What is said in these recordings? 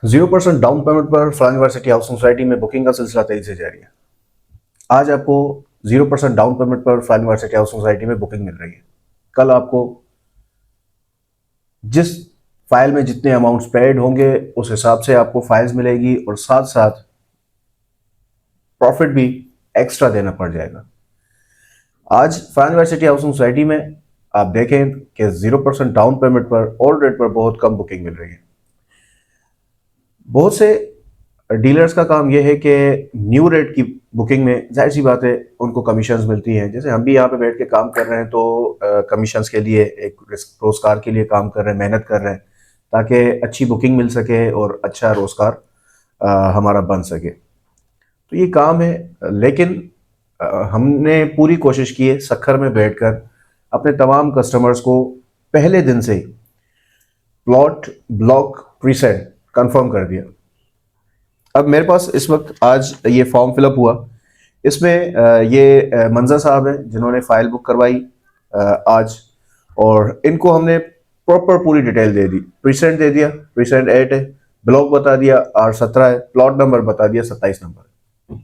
0% down payment पर फलां university housing society में बुकिंग का सिलसिला तेजी से जारी है। आज आपको 0% डाउन पेमेंट पर फलां यूनिवर्सिटी हाउसिंग सोसाइटी में बुकिंग मिल रही है। कल आपको जिस फाइल में जितने अमाउंट्स पेड होंगे उस हिसाब से आपको फाइल्स मिलेगी और साथ साथ प्रॉफिट भी एक्स्ट्रा देना पड़ जाएगा। आज फलां यूनिवर्सिटी हाउसिंग सोसाइटी में आप देखें कि 0% डाउन पेमेंट पर ओल्ड रेट पर बहुत कम बुकिंग मिल रही है। बहुत से डीलर्स का काम यह है कि न्यू रेट की बुकिंग में जाहिर सी बात है उनको कमीशंस मिलती हैं। जैसे हम भी यहाँ पे बैठ के काम कर रहे हैं तो कमीशंस के लिए एक रोजगार के लिए काम कर रहे हैं, मेहनत कर रहे हैं ताकि अच्छी बुकिंग मिल सके और अच्छा रोजगार हमारा बन सके। तो ये काम है, लेकिन हमने पूरी कोशिश की है सखर में बैठकर अपने तमाम कस्टमर्स को पहले दिन से ही प्लॉट ब्लॉक प्रीसेट कंफर्म कर दिया। अब मेरे पास इस वक्त आज ये फॉर्म फिलअप हुआ। इसमें ये मंजर साहब हैं जिन्होंने फाइल बुक करवाई आज, और इनको हमने प्रॉपर पूरी डिटेल दे दी। प्रीसेंट दे दिया, प्रीसेंट 8 है, ब्लॉक बता दिया R17 है, प्लॉट नंबर बता दिया 27 नंबर,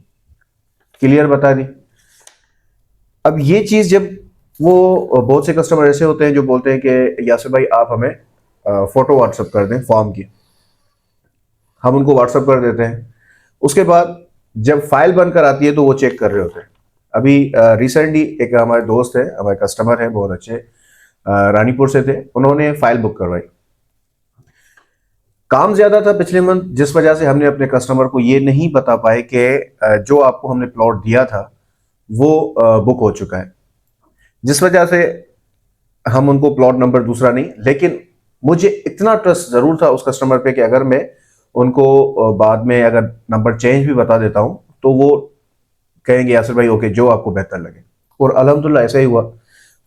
क्लियर बता दी। अब ये चीज जब वो बहुत से कस्टमर ऐसे होते हैं जो बोलते हैं कि यासिर भाई आप हमें फोटो व्हाट्सएप कर दें फॉर्म की, हम उनको व्हाट्सएप कर देते हैं। उसके बाद जब फाइल बनकर आती है तो वो चेक कर रहे होते हैं। अभी रिसेंटली एक हमारे दोस्त है, हमारे कस्टमर हैं बहुत अच्छे, रानीपुर से थे, उन्होंने फाइल बुक करवाई। काम ज्यादा था पिछले मंथ, जिस वजह से हमने अपने कस्टमर को ये नहीं बता पाए कि जो आपको हमने प्लॉट दिया था वो बुक हो चुका है, जिस वजह से हम उनको प्लॉट नंबर दूसरा नहीं, लेकिन मुझे इतना ट्रस्ट जरूर था उस कस्टमर पे कि अगर मैं उनको बाद में अगर नंबर चेंज भी बता देता हूं तो वो कहेंगे यासिर भाई ओके जो आपको बेहतर लगे। और अल्हम्दुलिल्लाह ऐसा ही हुआ,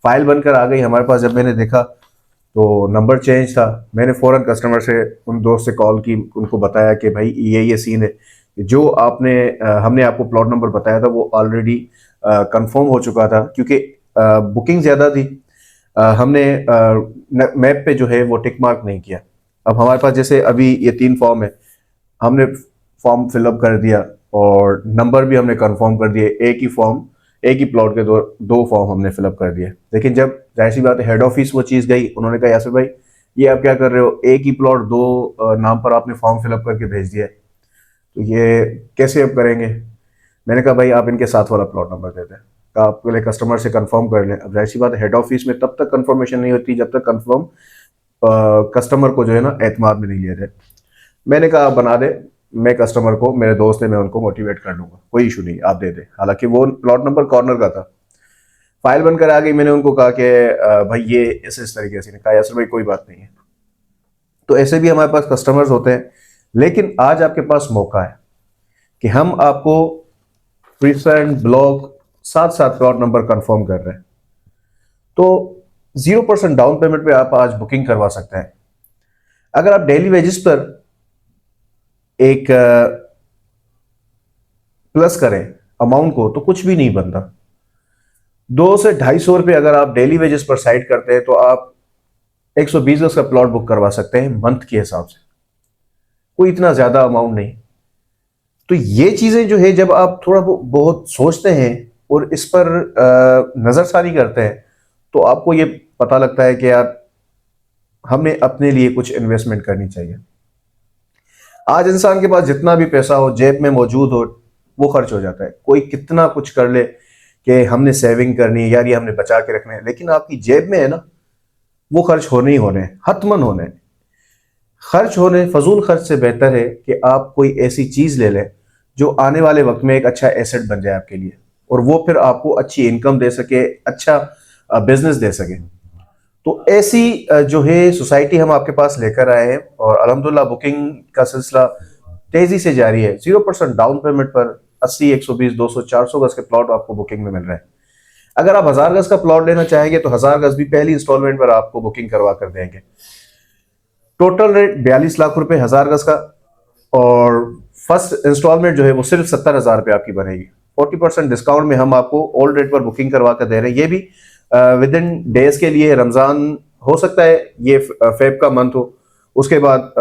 फाइल बनकर आ गई हमारे पास। जब मैंने देखा तो नंबर चेंज था, मैंने फौरन कस्टमर से उन दोस्त से कॉल की, उनको बताया कि भाई ये सीन है, जो आपने हमने आपको प्लॉट नंबर बताया था वो ऑलरेडी कंफर्म हो चुका था, क्योंकि बुकिंग ज़्यादा थी। हमने मैप पे जो है वो टिक मार्क नहीं किया। अब हमारे पास जैसे अभी ये 3 फॉर्म है, हमने फॉर्म फिलअप कर दिया और नंबर भी हमने कंफर्म कर दिए। एक ही फॉर्म, एक ही प्लॉट के दो फॉर्म हमने फिलअप कर दिए। लेकिन जब जाहिर सी बात है हेड ऑफिस वो चीज़ गई, उन्होंने कहा यासिर भाई ये आप क्या कर रहे हो, एक ही प्लॉट दो नाम पर आपने फॉर्म फिलअप करके भेज दिया है, तो ये कैसे अब करेंगे। मैंने कहा भाई आप इनके साथ वाला प्लॉट नंबर दे दें, कहा आप पहले कस्टमर से कंफर्म कर लें। अब जाहिर सी बात है हेड ऑफिस में तब तक कंफर्मेशन नहीं होती जब तक कंफर्म कस्टमर को जो है ना एतमाद में नहीं लिया जाए। मैंने कहा आप बना दे, मैं कस्टमर को, मेरे दोस्त है, मैं उनको मोटिवेट कर लूंगा, कोई इशू नहीं, आप दे दे। हालांकि वो प्लॉट नंबर कॉर्नर का था। फाइल बनकर आ गई, मैंने उनको कहा कि भाई ये इस तरीके से, कहा यासर भाई कोई बात नहीं है। तो ऐसे भी हमारे पास कस्टमर्स होते हैं। लेकिन आज आपके पास मौका है कि हम आपको प्रीसेंट ब्लॉक साथ साथ प्लॉट नंबर कंफर्म कर रहे हैं। तो 0% डाउन पेमेंट पे आप आज बुकिंग करवा सकते हैं। अगर आप डेली वेजेस पर एक प्लस करें अमाउंट को तो कुछ भी नहीं बनता। 200 से 250 रुपये अगर आप डेली वेजेस पर साइड करते हैं तो आप 120 गज का प्लॉट बुक करवा सकते हैं मंथ के हिसाब से, कोई इतना ज्यादा अमाउंट नहीं। तो ये चीजें जो है जब आप थोड़ा बहुत सोचते हैं और इस पर नजरसानी करते हैं तो आपको ये पता लगता है कि यार हमें अपने लिए कुछ इन्वेस्टमेंट करनी चाहिए। आज इंसान के पास जितना भी पैसा हो, जेब में मौजूद हो, वो खर्च हो जाता है। कोई कितना कुछ कर ले कि हमने सेविंग करनी है यार, ये हमने बचा के रखना है, लेकिन आपकी जेब में है ना, वो खर्च होने ही होने, हतमन होने। खर्च होने, फजूल खर्च से बेहतर है कि आप कोई ऐसी चीज ले लें जो आने वाले वक्त में एक अच्छा एसेट बन जाए आपके लिए, और वो फिर आपको अच्छी इनकम दे सके, अच्छा बिजनेस दे सके। तो ऐसी जो है सोसाइटी हम आपके पास लेकर आए हैं, और अल्हम्दुलिल्लाह बुकिंग का सिलसिला तेजी से जारी है। 0% डाउन पेमेंट पर 80, 120, 200, 400 गज के प्लॉट आपको बुकिंग में मिल रहे हैं। अगर आप 1000 गज का प्लॉट लेना चाहेंगे तो 1000 गज भी पहली इंस्टॉलमेंट पर आपको बुकिंग करवा कर देंगे। टोटल रेट 42 लाख रुपए 1000 गज का, और फर्स्ट इंस्टॉलमेंट जो है वो सिर्फ 70,000 रुपये आपकी बनेगी। 40% डिस्काउंट में हम आपको ओल्ड रेट पर बुकिंग करवा कर दे रहे हैं। ये भी विद इन डेज के लिए, रमजान हो सकता है ये फेब का मंथ हो, उसके बाद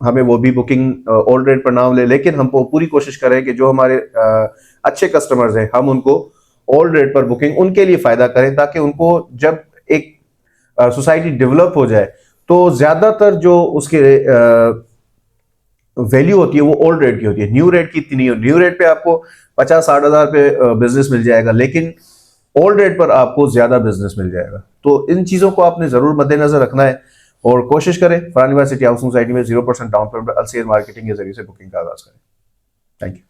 हमें वो भी बुकिंग ओल्ड रेट पर नाम ले, लेकिन हम पूरी कोशिश करें कि जो हमारे अच्छे कस्टमर्स हैं हम उनको ओल्ड रेट पर बुकिंग उनके लिए फायदा करें, ताकि उनको जब एक सोसाइटी डेवलप हो जाए तो ज्यादातर जो उसके वैल्यू होती है वो ओल्ड रेट की होती है, न्यू रेट की इतनी नहीं होती। न्यू रेट पे आपको 50-60 हज़ार पे बिजनेस मिल जाएगा, लेकिन ओल्ड रेट पर आपको ज्यादा बिजनेस मिल जाएगा। तो इन चीजों को आपने जरूर मद्देनजर रखना है और कोशिश करें फरहान यूनिवर्सिटी हाउसिंग सोसाइटी में 0% डाउन पेमेंट अलसेर मार्केटिंग के जरिए से बुकिंग का आगाज करें। Thank you.